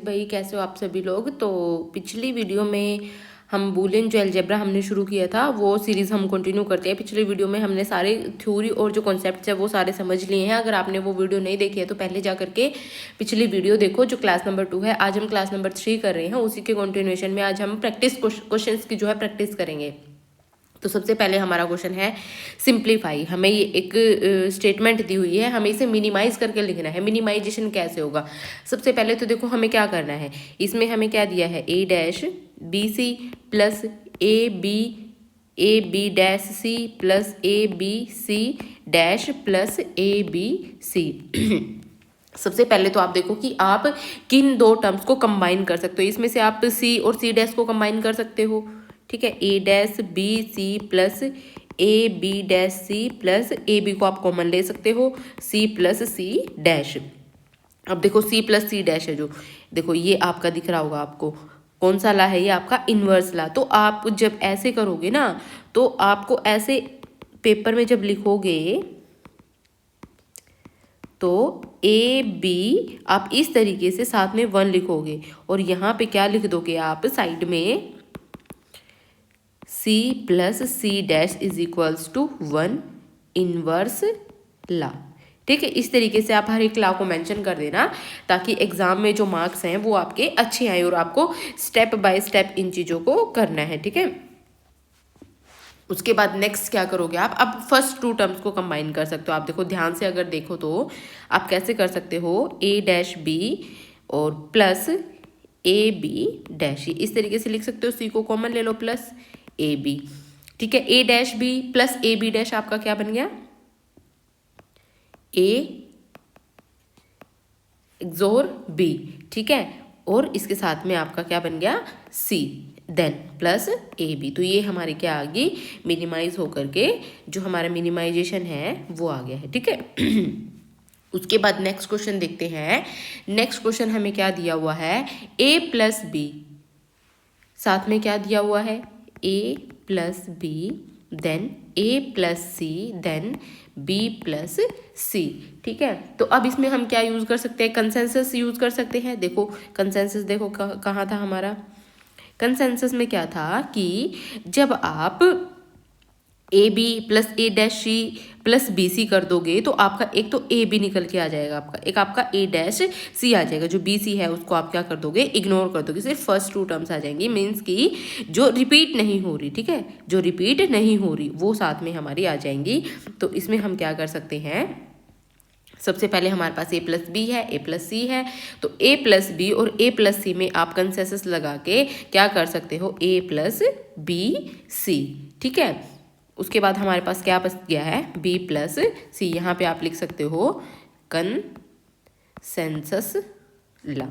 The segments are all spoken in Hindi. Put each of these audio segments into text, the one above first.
भाई, कैसे हो आप सभी लोग। तो पिछली वीडियो में हम बूलियन जो अलजेब्रा हमने शुरू किया था वो सीरीज़ हम कंटिन्यू करते हैं। पिछली वीडियो में हमने सारे थ्योरी और जो कॉन्सेप्ट्स है वो सारे समझ लिए हैं। अगर आपने वो वीडियो नहीं देखी है तो पहले जा करके पिछली वीडियो देखो जो क्लास नंबर 2 है। आज हम क्लास नंबर 3 कर रहे हैं, उसी के कंटिन्यूएशन में आज हम प्रैक्टिस क्वेश्चंस की जो है प्रैक्टिस करेंगे। तो सबसे पहले हमारा क्वेश्चन है सिंप्लीफाई। हमें ये एक स्टेटमेंट दी हुई है, हमें इसे मिनिमाइज करके लिखना है। मिनिमाइजेशन कैसे होगा? सबसे पहले तो देखो हमें क्या करना है, इसमें हमें क्या दिया है, A dash B C plus A B dash C plus A B C dash plus A B C. सबसे पहले तो आप देखो कि आप किन दो टर्म्स को कंबाइन कर सकते हो। इसमें से आप सी और सी डैश को कंबाइन कर सकते हो, ठीक है। A dash B C plus A B dash C plus A B को आप कॉमन ले सकते हो, सी प्लस सी डैश। अब देखो सी प्लस सी डैश है जो, देखो ये आपका दिख रहा होगा आपको, कौन सा ला है, ये आपका इन्वर्स ला। तो आप जब ऐसे करोगे ना तो आपको ऐसे पेपर में जब लिखोगे तो ए बी आप इस तरीके से साथ में 1 लिखोगे और यहाँ पे क्या लिख दोगे आप साइड में, C plus C dash is equals to 1 inverse law. ठीक है, इस तरीके से आप हर एक ला को मेंशन कर देना ताकि एग्जाम में जो मार्क्स हैं वो आपके अच्छे आए। और आपको स्टेप बाय स्टेप इन चीज़ों को करना है, ठीक है। उसके बाद नेक्स्ट क्या करोगे आप, अब फर्स्ट 2 टर्म्स को कंबाइन कर सकते हो। आप देखो ध्यान से अगर देखो तो आप कैसे कर सकते हो, ए डैश बी और प्लस ए बी डैश, इस तरीके से लिख सकते हो। सी को कॉमन ले लो प्लस ए बी, ठीक है। A dash B plus A B dash आपका क्या बन गया, ए एक्सोर बी, ठीक है। और इसके साथ में आपका क्या बन गया, सी देन प्लस ए बी। तो ये हमारी क्या आ गई, मिनिमाइज होकर के जो हमारा मिनिमाइजेशन है वो आ गया है, ठीक है। उसके बाद नेक्स्ट क्वेश्चन देखते हैं। नेक्स्ट क्वेश्चन हमें क्या दिया हुआ है, ए प्लस बी, साथ में क्या दिया हुआ है, ए प्लस बी देन ए प्लस सी देन बी प्लस सी, ठीक है। तो अब इसमें हम क्या यूज़ कर सकते हैं, कंसेंसस यूज़ कर सकते हैं। देखो कंसेंसस देखो कहाँ था हमारा, कंसेंसस में क्या था कि जब आप A B plus A dash C plus B C कर दोगे तो आपका एक तो ए बी निकल के आ जाएगा आपका, एक आपका ए डैश सी आ जाएगा। जो बी सी है उसको आप क्या कर दोगे, इग्नोर कर दोगे, सिर्फ फर्स्ट 2 टर्म्स आ जाएंगी। मीन्स कि जो रिपीट नहीं हो रही, ठीक है, जो रिपीट नहीं हो रही वो साथ में हमारी आ जाएंगी। तो इसमें हम क्या कर सकते हैं, सबसे पहले हमारे पास ए प्लस बी है, ए प्लस सी है, तो ए प्लस बी और ए प्लस सी में आप कंसेंसस लगा के क्या कर सकते हो, ए प्लस बी सी, ठीक है। उसके बाद हमारे पास क्या बच गया है, बी प्लस सी। यहाँ पे आप लिख सकते हो कंसेंसस ला।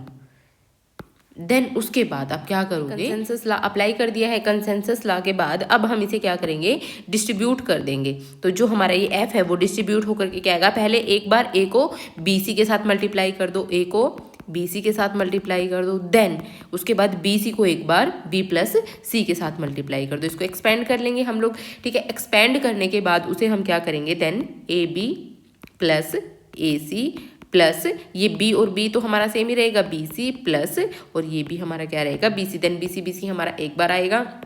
देन उसके बाद आप क्या करोगे, कंसेंसस ला अप्लाई कर दिया है। कंसेंसस ला के बाद अब हम इसे क्या करेंगे, डिस्ट्रीब्यूट कर देंगे। तो जो हमारा ये एफ है वो डिस्ट्रीब्यूट होकर के क्या आएगा, पहले एक बार ए को बी सी के साथ मल्टीप्लाई कर दो, ए को बी सी के साथ मल्टीप्लाई कर दो, देन उसके बाद बी सी को एक बार बी प्लस सी के साथ मल्टीप्लाई कर दो। इसको एक्सपेंड कर लेंगे हम लोग, ठीक है। एक्सपेंड करने के बाद उसे हम क्या करेंगे, then A B plus A C plus ये बी और बी तो हमारा सेम ही रहेगा, बी सी प्लस और ये भी हमारा क्या रहेगा, B C. Then B C हमारा एक बार आएगा,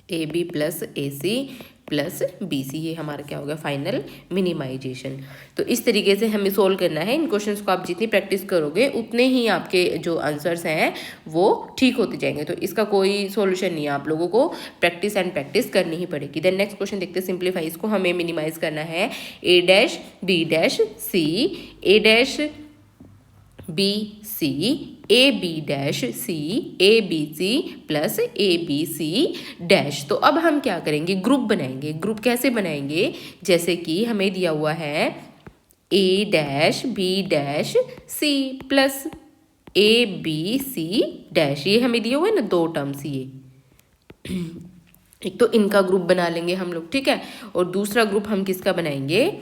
A B plus A C plus B C, ये हमारा क्या होगा, फाइनल मिनिमाइजेशन। तो इस तरीके से हमें सोल्व करना है। इन क्वेश्चंस को आप जितनी प्रैक्टिस करोगे उतने ही आपके जो आंसर्स हैं वो ठीक होते जाएंगे। तो इसका कोई सॉल्यूशन नहीं है, आप लोगों को प्रैक्टिस एंड प्रैक्टिस करनी ही पड़ेगी। देन नेक्स्ट क्वेश्चन देखते हैं, सिंप्लीफाई। इसको हमें मिनिमाइज करना है, A dash B dash C, A dash B C, A B dash C, A B C plus A B C dash. तो अब हम क्या करेंगे, ग्रुप बनाएंगे। ग्रुप कैसे बनाएंगे, जैसे कि हमें दिया हुआ है A dash B dash C plus A B C dash, ये हमें दिया हुआ है ना 2 टर्म्स। ये एक तो इनका ग्रुप बना लेंगे हम लोग, ठीक है। और दूसरा ग्रुप हम किसका बनाएंगे,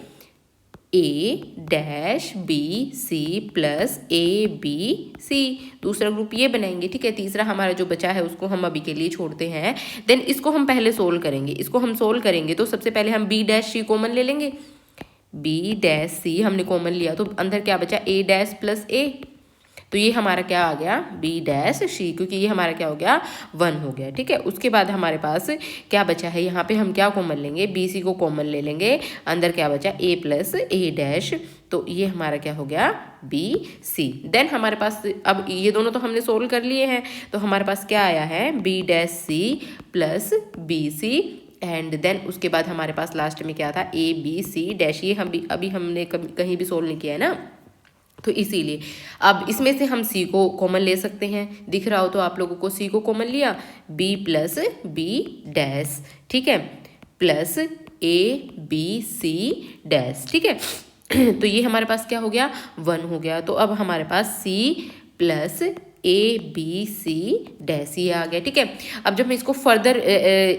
A dash B C plus A B C, दूसरा ग्रुप ये बनाएंगे, ठीक है। तीसरा हमारा जो बचा है उसको हम अभी के लिए छोड़ते हैं। देन इसको हम पहले सोल्व करेंगे। इसको हम सोल्व करेंगे तो सबसे पहले हम बी डैश सी कॉमन ले लेंगे, बी डैश सी हमने कॉमन लिया तो अंदर क्या बचा, ए डैश प्लस ए, तो तो ये हमारा क्या आ गया b डैश c, क्योंकि ये हमारा क्या हो गया 1 हो गया, ठीक है। उसके बाद हमारे पास क्या बचा है, यहाँ पे हम क्या कॉमन लेंगे, बी सी को कॉमन ले लेंगे, अंदर क्या बचा a प्लस a डैश, तो ये हमारा क्या हो गया बी सी। देन हमारे पास अब ये दोनों तो हमने सोल्व कर लिए हैं, तो हमारे पास क्या आया है B dash C plus B C, and then उसके बाद हमारे पास लास्ट में क्या था ए बी सी डैश। ये हम भी अभी हमने कहीं भी सोल्व नहीं किया है ना, तो इसीलिए अब इसमें से हम सी को कॉमन ले सकते हैं। दिख रहा हो तो आप लोगों को सी को कॉमन लिया, बी प्लस बी डैश, ठीक है, plus A B C dash, ठीक है। तो ये हमारे पास क्या हो गया 1 हो गया। तो अब हमारे पास C plus A B C dash ये आ गया, ठीक है। अब जब हम इसको फर्दर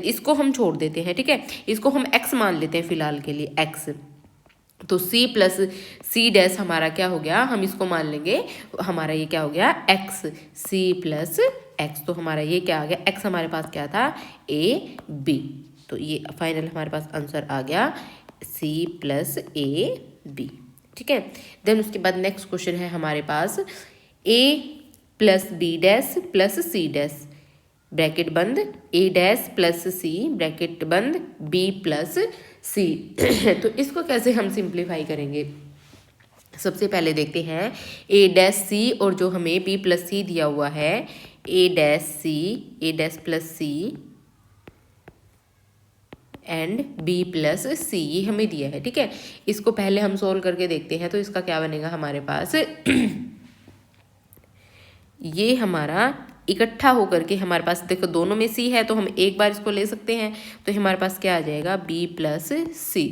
इसको हम छोड़ देते हैं, ठीक है, इसको हम एक्स मान लेते हैं फिलहाल के लिए एक्स, तो c प्लस सी डैश हमारा क्या हो गया, हम इसको मान लेंगे हमारा ये क्या हो गया x, c प्लस x, तो हमारा ये क्या आ गया x हमारे पास क्या था a b, तो ये फाइनल हमारे पास आंसर आ गया c प्लस a b, ठीक है। देन उसके बाद नेक्स्ट क्वेश्चन है हमारे पास a plus B dash plus C dash, bracket बंद, A dash plus C bracket बंद, बी प्लस सी। तो इसको कैसे हम सिंप्लीफाई करेंगे, सबसे पहले देखते हैं ए डैश सी और जो हमें बी प्लस सी दिया हुआ है A dash C, A dash plus C and B plus C, ये हमें दिया है, ठीक है। इसको पहले हम सोल्व करके देखते हैं, तो इसका क्या बनेगा हमारे पास ये हमारा इकट्ठा होकर के हमारे पास देखो दोनों में सी है, तो हम एक बार इसको ले सकते हैं, तो हमारे पास क्या आ जाएगा बी प्लस सी,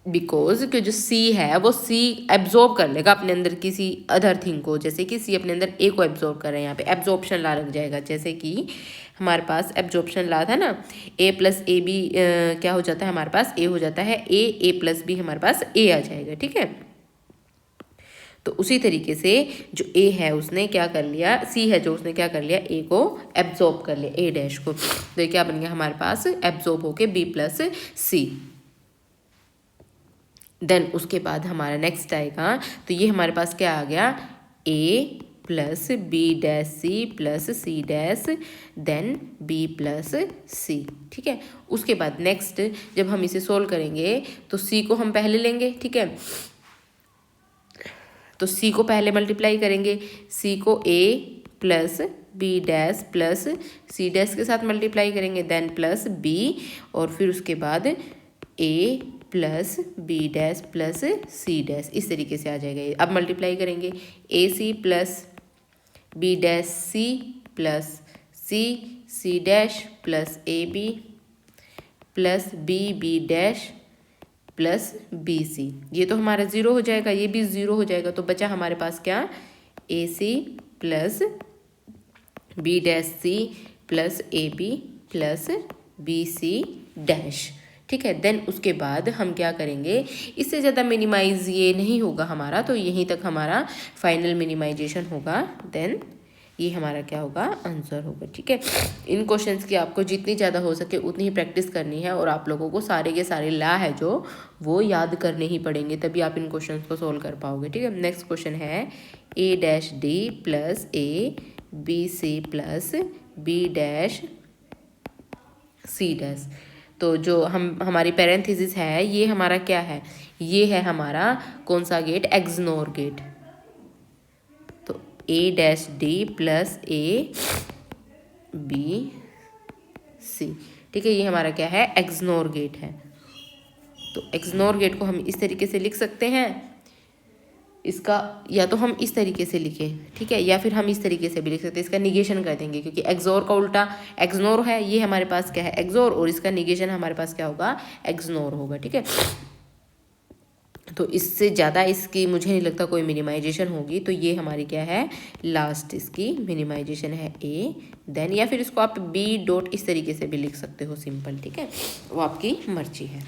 बिकॉज कि जो सी है वो सी एब्जॉर्ब कर लेगा अपने अंदर किसी अदर थिंग को, जैसे कि सी अपने अंदर ए को एब्जॉर्ब कर रहे हैं, यहाँ पे एब्जॉर्प्शन ला लग जाएगा, जैसे कि हमारे पास एब्जॉर्प्शन ला था ना, ए प्लस ए बी क्या हो जाता है हमारे पास ए हो जाता है ए प्लस बी हमारे पास ए आ जाएगा, ठीक है। तो उसी तरीके से जो ए है उसने क्या कर लिया, सी है जो उसने क्या कर लिया ए को एब्जॉर्ब कर लिया ए डैश को, तो ये क्या बन गया हमारे पास एब्जॉर्ब होके बी प्लस सी। देन उसके बाद हमारा नेक्स्ट आएगा, तो ये हमारे पास क्या आ गया A plus B dash C plus C dash, then B plus C, ठीक है। उसके बाद नेक्स्ट जब हम इसे सोल्व करेंगे तो सी को हम पहले लेंगे, ठीक है, तो सी को पहले मल्टीप्लाई करेंगे, सी को A plus B dash plus C dash के साथ मल्टीप्लाई करेंगे, देन प्लस बी, और फिर उसके बाद A plus B dash plus C dash, इस तरीके से आ जाएगा ये। अब मल्टीप्लाई करेंगे A C plus B dash C plus C dash plus A B plus B dash plus B C, ये तो हमारा 0 हो जाएगा, ये भी 0 हो जाएगा, तो बचा हमारे पास क्या A C plus B dash C plus A B plus B C dash, ठीक है। देन उसके बाद हम क्या करेंगे, इससे ज़्यादा मिनिमाइज ये नहीं होगा हमारा, तो यहीं तक हमारा फाइनल मिनिमाइजेशन होगा, देन ये हमारा क्या होगा आंसर होगा, ठीक है। इन क्वेश्चंस की आपको जितनी ज़्यादा हो सके उतनी ही प्रैक्टिस करनी है, और आप लोगों को सारे के सारे ला है जो वो याद करने ही पड़ेंगे, तभी आप इन क्वेश्चंस को सोल्व कर पाओगे, ठीक है। नेक्स्ट क्वेश्चन है A dash D plus A B C plus B dash C dash, तो जो हमारी पैरेंथेसिस है ये हमारा क्या है, ये है हमारा कौन सा गेट, एक्सनोर गेट, तो A dash D plus A B C, ठीक है, ये हमारा क्या है एक्सनोर गेट है। तो एक्सनोर गेट को हम इस तरीके से लिख सकते हैं, इसका या तो हम इस तरीके से लिखें, ठीक है, या फिर हम इस तरीके से भी लिख सकते हैं, इसका निगेशन कर देंगे, क्योंकि एक्सोर का उल्टा एक्सनोर है, ये हमारे पास क्या है एक्सोर, और इसका निगेशन हमारे पास क्या होगा एक्सनोर होगा, ठीक है। तो इससे ज़्यादा इसकी मुझे नहीं लगता कोई मिनिमाइजेशन होगी, तो ये हमारी क्या है लास्ट इसकी मिनिमाइजेशन है ए, देन या फिर इसको आप बी डॉट इस तरीके से भी लिख सकते हो सिंपल, ठीक है, वो आपकी मर्जी है।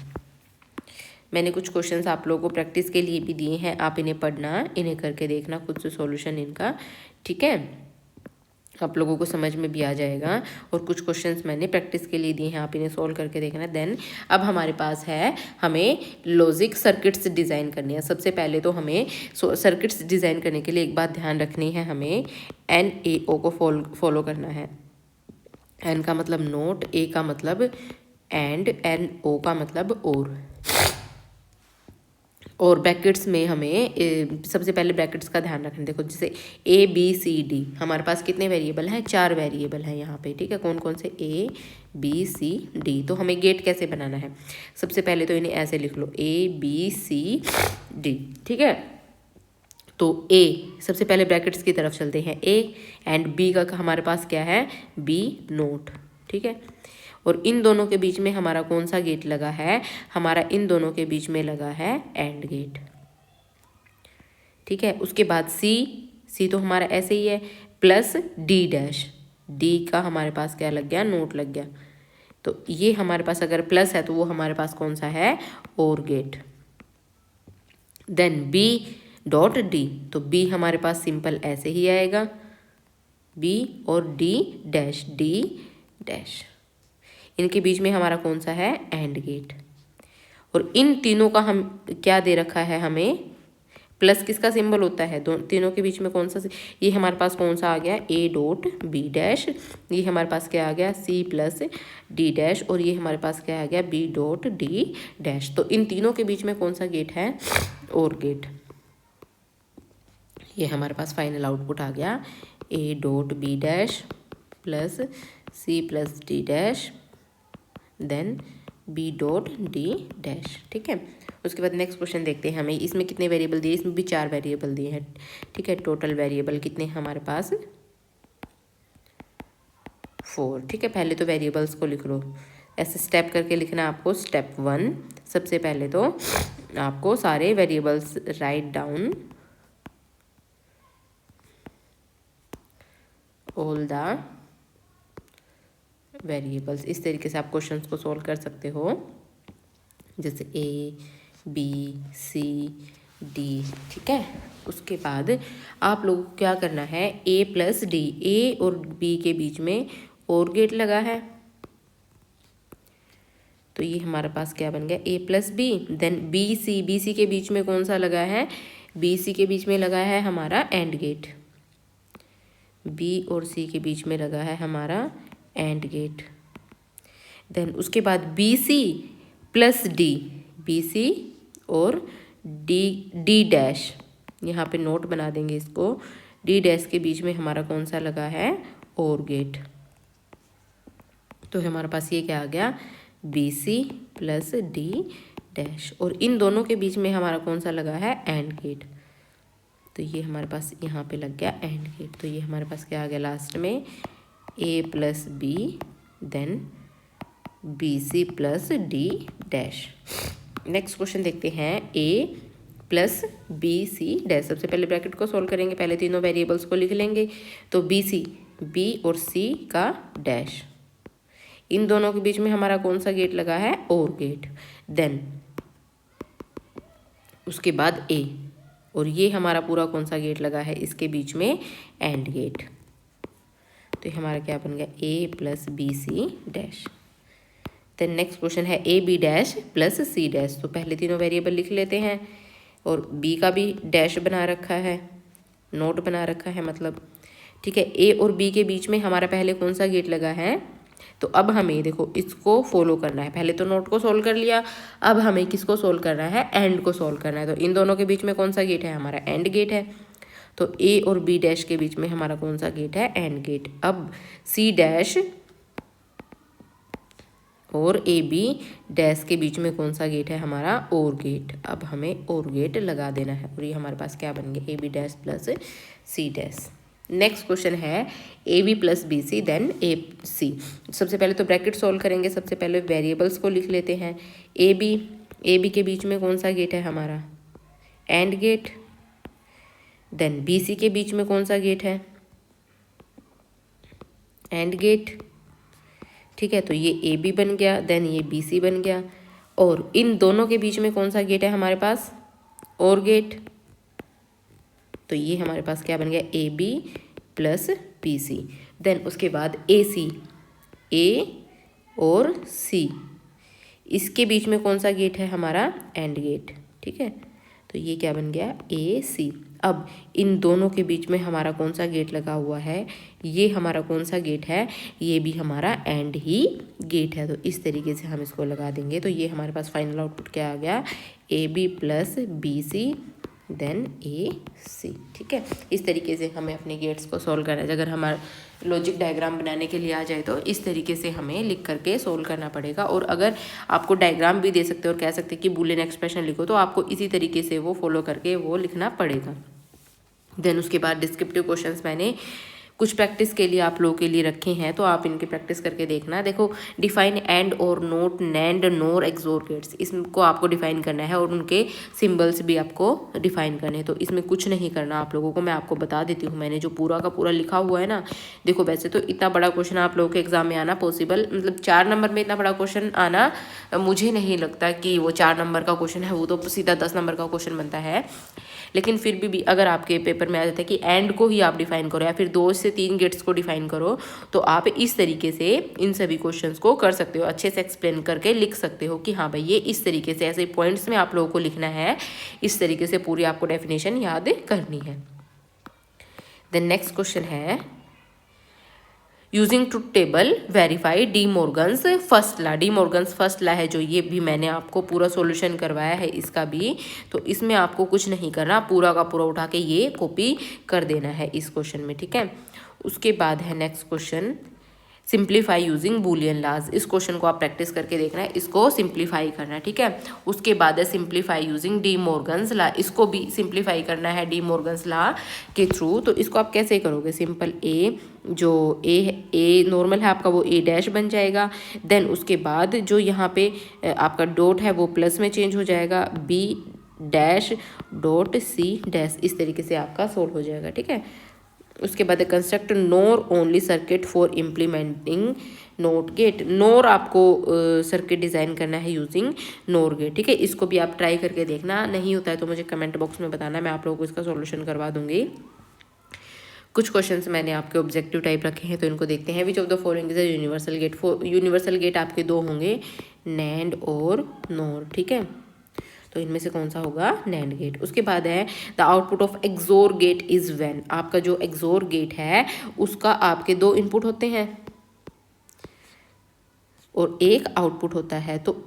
मैंने कुछ क्वेश्चंस आप लोगों को प्रैक्टिस के लिए भी दिए हैं, आप इन्हें पढ़ना, इन्हें करके देखना खुद से सॉल्यूशन इनका, ठीक है। आप लोगों को समझ में भी आ जाएगा। और कुछ क्वेश्चंस मैंने प्रैक्टिस के लिए दिए हैं, आप इन्हें सॉल्व करके देखना। देन अब हमारे पास है, हमें लॉजिक सर्किट्स डिज़ाइन करनी है। सबसे पहले तो हमें सर्किट्स डिज़ाइन करने के लिए एक बात ध्यान रखनी है, हमें NAO को फॉलो करना है। N का मतलब नोट, A का मतलब एंड, NO का मतलब और ब्रैकेट्स में हमें सबसे पहले ब्रैकेट्स का ध्यान रखना। देखो जैसे ABCD हमारे पास कितने वेरिएबल हैं, 4 वेरिएबल हैं यहाँ पे, ठीक है। कौन कौन से, ABCD। तो हमें गेट कैसे बनाना है, सबसे पहले तो इन्हें ऐसे लिख लो, ABCD, ठीक है। तो A, सबसे पहले ब्रैकेट्स की तरफ चलते हैं, A एंड B का हमारे पास क्या है, B नोट, ठीक है। और इन दोनों के बीच में हमारा कौन सा गेट लगा है, हमारा इन दोनों के बीच में लगा है एंड गेट, ठीक है। उसके बाद C तो हमारा ऐसे ही है, प्लस D का हमारे पास क्या लग गया, नोट लग गया। तो ये हमारे पास अगर प्लस है तो वो हमारे पास कौन सा है, और गेट। देन B.D, तो B हमारे पास सिंपल ऐसे ही आएगा, B और D डैश, इनके बीच में हमारा कौन सा है, एंड गेट। और इन तीनों का हम क्या दे रखा है, हमें प्लस किसका सिंबल होता है, तीनों के बीच में कौन सा, ये हमारे पास कौन सा आ गया, A.B', ये हमारे पास क्या आ गया, C प्लस D', और ये हमारे पास क्या आ गया, B.D'। तो इन तीनों के बीच में कौन सा गेट है, और गेट। ये हमारे पास फाइनल आउटपुट आ गया, A.B' plus C plus D', then B.D', ठीक है। उसके बाद नेक्स्ट क्वेश्चन देखते हैं, हमें इसमें कितने वेरिएबल दिए, इसमें भी 4 वेरिएबल दिए हैं, ठीक है। टोटल वेरिएबल कितने हैं हमारे पास, 4, ठीक है। पहले तो वेरिएबल्स को लिख लो, ऐसे स्टेप करके लिखना आपको। स्टेप 1, सबसे पहले तो आपको सारे variables write down all the variables. इस तरीके से आप क्वेश्चंस को सॉल्व कर सकते हो, जैसे ABCD, ठीक है। उसके बाद आप लोगों को क्या करना है, A प्लस D, A और B के बीच में और गेट लगा है, तो ये हमारे पास क्या बन गया, A plus B। Then BC के बीच में कौन सा लगा है, BC के बीच में लगा है हमारा एंड गेट, B और C के बीच में लगा है हमारा एंड गेट। देन उसके बाद BC प्लस D, BC और D', यहाँ पे नोट बना देंगे इसको, D' के बीच में हमारा कौन सा लगा है, और गेट। तो हमारे पास ये क्या आ गया, BC प्लस D', और इन दोनों के बीच में हमारा कौन सा लगा है, एंड गेट। तो ये हमारे पास यहाँ पे लग गया एंड गेट। तो ये हमारे पास क्या आ गया लास्ट में, A plus B, then BC plus D'। Next question देखते हैं, A प्लस BC'। सबसे पहले ब्रैकेट को सॉल्व करेंगे, पहले तीनों वेरिएबल्स को लिख लेंगे। तो BC, B और C का डैश, इन दोनों के बीच में हमारा कौन सा गेट लगा है, और गेट। देन उसके बाद A, और ये हमारा पूरा कौन सा गेट लगा है, इसके बीच में एंड गेट। तो ये हमारा क्या बन गया, A plus BC'। Then next question है AB' प्लस C'। तो पहले तीनों वेरिएबल लिख लेते हैं, और B का भी डैश बना रखा है, नोट बना रखा है मतलब, ठीक है। A और B के बीच में हमारा पहले कौन सा गेट लगा है, तो अब हमें देखो इसको फॉलो करना है। पहले तो नोट को सोल्व कर लिया, अब हमें किसको सोल्व करना है, एंड को सोल्व करना है। तो इन दोनों के बीच में कौन सा गेट है, हमारा एंड गेट है। तो A और B' के बीच में हमारा कौन सा गेट है, एंड गेट। अब C' और AB' के बीच में कौन सा गेट है, हमारा और गेट। अब हमें और गेट लगा देना है, और ये हमारे पास क्या बन गया, AB' plus C'। Next question है AB plus BC, then AC। सबसे पहले तो ब्रैकेट सॉल्व करेंगे, सबसे पहले वेरिएबल्स को लिख लेते हैं। AB के बीच में कौन सा गेट है हमारा, एंड गेट। देन BC के बीच में कौन सा गेट है, एंड गेट, ठीक है। तो ये AB बन गया, देन ये BC बन गया, और इन दोनों के बीच में कौन सा गेट है हमारे पास, और गेट। तो ये हमारे पास क्या बन गया, AB plus B C. Then उसके बाद ए सी, ए और सी, इसके बीच में कौन सा गेट है हमारा, एंड गेट, ठीक है। तो ये क्या बन गया, ए सी। अब इन दोनों के बीच में हमारा कौन सा गेट लगा हुआ है, ये हमारा कौन सा गेट है, ये भी हमारा एंड ही गेट है। तो इस तरीके से हम इसको लगा देंगे। तो ये हमारे पास फाइनल आउटपुट क्या आ गया, A B plus B C then A C, ठीक है। इस तरीके से हमें अपने गेट्स को सॉल्व करना है। अगर हमारा लॉजिक डायग्राम बनाने के लिए आ जाए तो इस तरीके से हमें लिख करके सोल्व करना पड़ेगा। और अगर आपको डायग्राम भी दे सकते हो और कह सकते हैं कि बूलियन एक्सप्रेशन लिखो, तो आपको इसी तरीके से वो फॉलो करके वो लिखना पड़ेगा। देन उसके बाद डिस्क्रिप्टिव क्वेश्चंस मैंने कुछ प्रैक्टिस के लिए आप लोगों के लिए रखे हैं, तो आप इनकी प्रैक्टिस करके देखना। देखो, डिफाइन एंड और नोट, नैंड, नोर, एक्सोर गेट्स, इसको आपको डिफाइन करना है और उनके सिंबल्स भी आपको डिफाइन करने हैं। तो इसमें कुछ नहीं करना आप लोगों को, मैं आपको बता देती हूँ। मैंने जो पूरा का पूरा लिखा हुआ है ना, देखो वैसे तो इतना बड़ा क्वेश्चन आप लोगों के एग्जाम में आना पॉसिबल, मतलब 4 नंबर में इतना बड़ा क्वेश्चन आना मुझे नहीं लगता कि वो 4 नंबर का क्वेश्चन है, वो तो सीधा 10 नंबर का क्वेश्चन बनता है। लेकिन फिर भी अगर आपके पेपर में आ जाता है कि एंड को ही आप डिफाइन करो या फिर 2 से 3 गेट्स को डिफाइन करो, तो आप इस तरीके से इन सभी क्वेश्चंस को कर सकते हो, अच्छे से एक्सप्लेन करके लिख सकते हो कि हाँ भाई ये इस तरीके से, ऐसे पॉइंट्स में आप लोगों को लिखना है, इस तरीके से पूरी आपको डेफिनेशन याद करनी है। देन नेक्स्ट क्वेश्चन है, using truth table verify D Morgan's first law. D Morgan's first law है जो, ये भी मैंने आपको पूरा सॉल्यूशन करवाया है इसका भी, तो इसमें आपको कुछ नहीं करना, पूरा का पूरा उठा के ये कॉपी कर देना है इस क्वेश्चन में, ठीक है। उसके बाद है next question, simplify using Boolean laws. इस क्वेश्चन को आप प्रैक्टिस करके देखना है, इसको सिंप्लीफाई करना है, ठीक है। उसके बाद है simplify using D Morgan's law, इसको भी सिंप्लीफाई करना है डी मॉर्गन्स लॉ के थ्रू। तो इसको आप कैसे करोगे, सिंपल ए, जो ए नॉर्मल है आपका वो ए डैश बन जाएगा। देन उसके बाद जो यहाँ पे आपका डॉट है वो प्लस में चेंज हो जाएगा, B dash dot C dash, इस तरीके से आपका सोल्व हो जाएगा, ठीक है। उसके बाद construct NOR only circuit for implementing NOT gate. NOR आपको सर्किट डिज़ाइन करना है यूजिंग नोर गेट, ठीक है। इसको भी आप ट्राई करके देखना, नहीं होता है तो मुझे कमेंट बॉक्स में बताना, मैं आप लोगों को इसका सॉल्यूशन करवा दूंगी। कुछ क्वेश्चंस मैंने आपके ऑब्जेक्टिव टाइप रखे हैं, तो इनको देखते हैं। Which of the following is a universal gate. Universal gate आपके 2 होंगे, नैंड और नोर, ठीक है। तो इनमें से कौन सा होगा, नैंड गेट। उसके बाद है the output of XOR gate is when. आपका जो एक्सोर गेट है उसका आपके 2 इनपुट होते हैं और 1 आउटपुट होता है। तो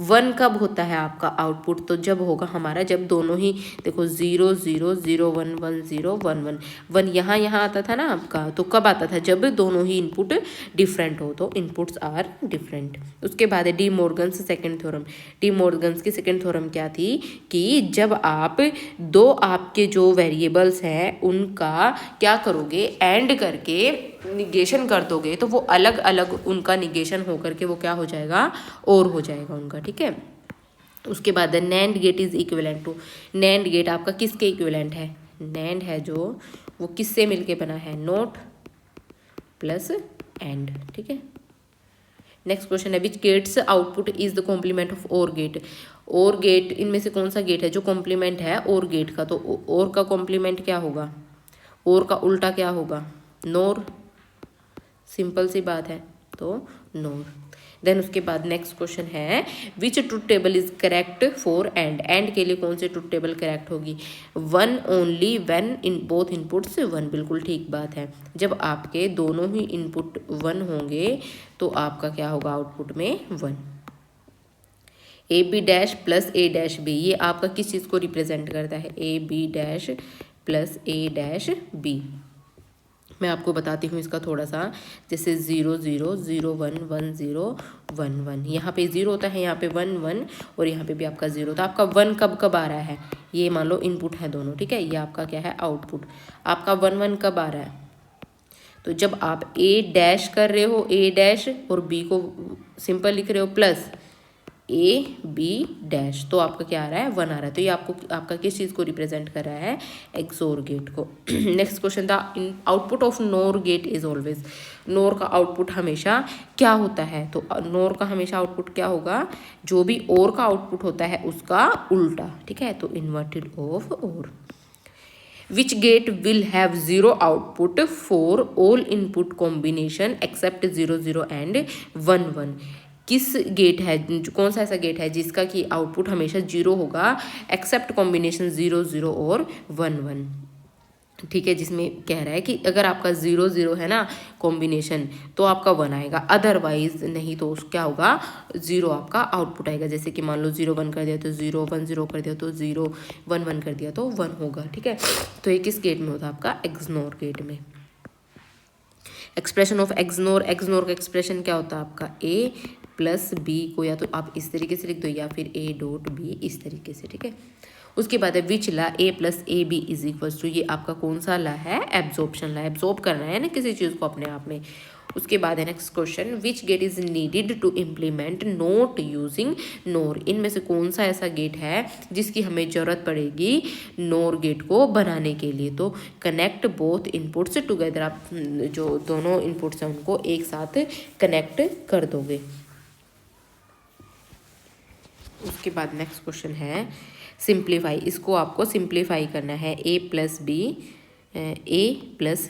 1 कब होता है आपका आउटपुट, तो जब होगा हमारा, जब दोनों ही, देखो 0 0 0 1 1 0 1 1 1 यहाँ आता था ना आपका, तो कब आता था, जब दोनों ही इनपुट डिफरेंट हो, तो इनपुट्स आर डिफरेंट। उसके बाद है D Morgan's second theorem. D Morgan's की सेकंड थ्योरम क्या थी कि जब आप 2 आपके जो वेरिएबल्स हैं उनका क्या करोगे, एंड करके निगेशन कर दोगे, तो वो अलग अलग उनका निगेशन होकर के वो क्या हो जाएगा, और हो जाएगा उनका, ठीक है। उसके बाद NAND gate is equivalent to. NAND gate आपका किसके इक्विवेलेंट है, नैंड है जो वो किससे मिलके बना है, नोट प्लस एंड, ठीक है। नेक्स्ट क्वेश्चन है which gate's output is the complement of OR gate. OR gate, इनमें से कौन सा गेट है जो कॉम्प्लीमेंट है और गेट का, तो और का कॉम्प्लीमेंट क्या होगा, और का उल्टा क्या होगा, नोर, सिंपल सी बात है, तो नोर। देन उसके बाद नेक्स्ट क्वेश्चन है which truth table is correct for AND. AND के लिए कौन सी ट्रुथ टेबल करेक्ट होगी, 1 only when in both inputs 1। बिल्कुल ठीक बात है, जब आपके दोनों ही इनपुट 1 होंगे तो आपका क्या होगा, आउटपुट में 1। A B dash plus A dash B, ये आपका किस चीज़ को रिप्रेजेंट करता है, A B dash plus A dash B. मैं आपको बताती हूँ इसका थोड़ा सा, जैसे 0 0 0 1 1 0 1 1, यहाँ पे 0 होता है, यहाँ पे 1 1 और यहाँ पे भी आपका 0। तो आपका 1 कब आ रहा है, ये मान लो इनपुट है दोनों, ठीक है। ये आपका क्या है, आउटपुट। आपका 1 1 कब आ रहा है, तो जब आप ए डैश कर रहे हो, ए डैश और बी को सिंपल लिख रहे हो प्लस ए बी डैश, तो आपका क्या आ रहा है, 1 आ रहा है। तो ये आपको आपका किस चीज़ को रिप्रेजेंट कर रहा है, एक्सोर गेट को। नेक्स्ट क्वेश्चन था output of NOR gate is always. NOR का आउटपुट हमेशा क्या होता है, तो नोर का हमेशा आउटपुट क्या होगा, जो भी और का आउटपुट होता है उसका उल्टा, ठीक है। तो inverted of OR. Which gate will have zero output for all input combination except 0 0 and 1 1। किस गेट है, कौन सा ऐसा गेट है जिसका कि आउटपुट हमेशा 0 होगा एक्सेप्ट कॉम्बिनेशन 0 0 और 1 1। ठीक है, जिसमें कह रहा है कि अगर आपका 0 0 है ना कॉम्बिनेशन तो आपका 1 आएगा, अदरवाइज नहीं तो क्या होगा 0 आपका आउटपुट आएगा। जैसे कि मान लो 0 1 कर दिया तो 0, 1 0 कर दिया तो 0, 1 1 कर दिया तो 1 होगा। ठीक है, तो ये किस गेट में होता है आपका एक्सनोर गेट में। एक्सप्रेशन ऑफ एक्सनोर, एक्सनोर का एक्सप्रेशन क्या होता है आपका ए प्लस बी को या तो आप इस तरीके से लिख दो या फिर ए डॉट बी इस तरीके से। ठीक है, उसके बाद है which law A plus A B is equals to, ये आपका कौन सा ला है, एब्जॉर्प्शन ला, एब्जॉर्ब करना है ना किसी चीज़ को अपने आप में। उसके बाद है next question, which gate is needed to implement NOT using NOR, इनमें से कौन सा ऐसा गेट है जिसकी हमें जरूरत पड़ेगी नोर गेट को बनाने के लिए। तो कनेक्ट बोथ इनपुट्स टुगेदर, आप जो दोनों इनपुट्स हैं उनको एक साथ कनेक्ट कर दोगे। उसके बाद नेक्स्ट क्वेश्चन है सिंप्लीफाई, इसको आपको सिंप्लीफाई करना है ए प्लस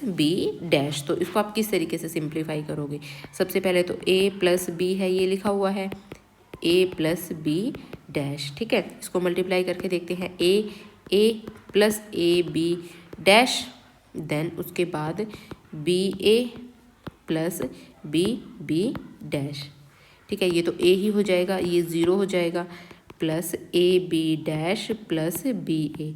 बी डैश। तो इसको आप किस तरीके से सिंप्लीफाई करोगे, सबसे पहले तो ए प्लस बी है ये लिखा हुआ है, ए प्लस बी डैश। ठीक है, इसको मल्टीप्लाई करके देखते हैं, A plus A B dash, then उसके बाद B A plus B dash. ठीक है, ये तो ए ही हो जाएगा, ये 0 हो जाएगा, plus A B dash plus B A,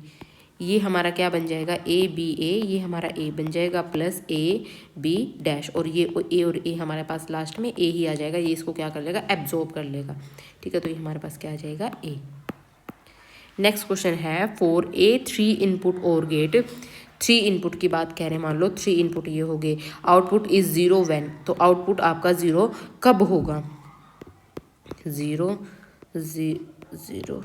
ये हमारा क्या बन जाएगा ए बी ए, ये हमारा ए बन जाएगा प्लस ए बी डैश, और ये ए और ए हमारे पास लास्ट में ए ही आ जाएगा, ये इसको क्या कर लेगा एब्जॉर्ब कर लेगा। ठीक है, तो ये हमारे पास क्या आ जाएगा ए। नेक्स्ट क्वेश्चन है फॉर ए 3 इनपुट और गेट, 3 इनपुट की बात कह रहे हैं, मान लो 3 इनपुट ये हो गए, आउटपुट इज 0 व्हेन, तो आउटपुट आपका 0 कब होगा, 0 0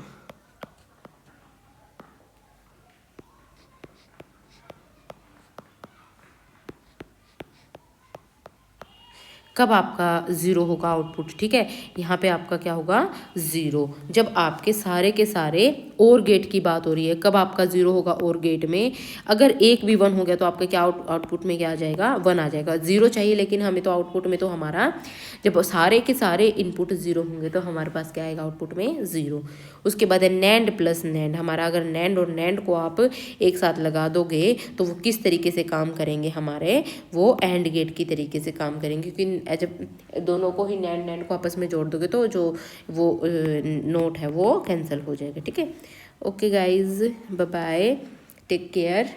कब आपका 0 होगा आउटपुट। ठीक है, यहाँ पे आपका क्या होगा 0, जब आपके सारे के सारे और गेट की बात हो रही है, कब आपका 0 होगा और गेट में, अगर एक भी 1 हो गया तो आपका क्या आउटपुट में क्या आ जाएगा 1 आ जाएगा। 0 चाहिए लेकिन हमें तो आउटपुट में तो हमारा जब सारे के सारे इनपुट 0 होंगे तो हमारे पास क्या आएगा आउटपुट में 0। उसके बाद है नैंड प्लस नैंड, हमारा अगर नैंड और नैंड को आप एक साथ लगा दोगे तो वो किस तरीके से काम करेंगे हमारे, वो एंड गेट की तरीके से काम करेंगे, क्योंकि जब दोनों को ही नैंड को आपस में जोड़ दोगे तो जो वो नोट है वो कैंसिल हो जाएगा। ठीक है, okay guys, bye bye, take care.